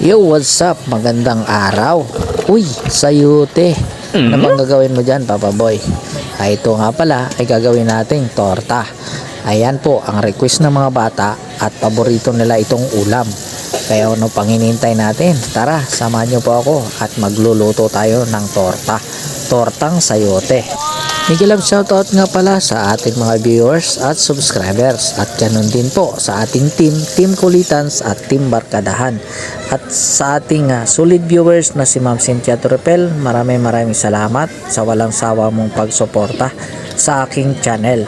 Yo, what's up? Magandang araw. Uy, sayote. Ano bang gagawin mo dyan, Papa Boy? Ito nga pala ay gagawin nating torta. Ayan po ang request ng mga bata at paborito nila itong ulam. Kaya ano pang hinihintay natin? Tara, samahan niyo po ako at magluluto tayo ng torta. Tortang sayote. Big love shoutout nga pala sa ating mga viewers at subscribers at ganun din po sa ating Team Kulitans at Team Barkadahan at sa ating solid viewers na si Ma'am Cynthia Torrepel. Maraming salamat sa walang sawa mong pagsuporta sa aking channel.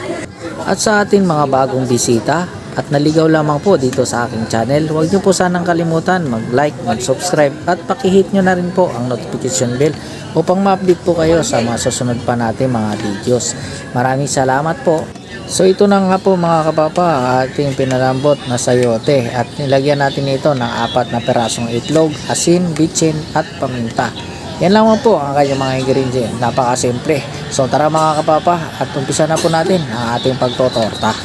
At sa ating mga bagong bisita at naligaw lamang po dito sa aking channel, huwag niyo po sanang kalimutan mag-like, mag-subscribe at pakihit nyo na rin po ang notification bell upang ma-update po kayo sa mga susunod pa natin mga videos. Maraming salamat po. So ito na nga po mga kapapa, ating pinalambot na sayote at nilagyan natin ito ng 4 na perasong itlog, asin, bitsin at paminta. Yan lang po ang kanyang mga ingredients. Napakasimple. So tara mga kapapa at umpisa na po natin ang ating pagtotorta.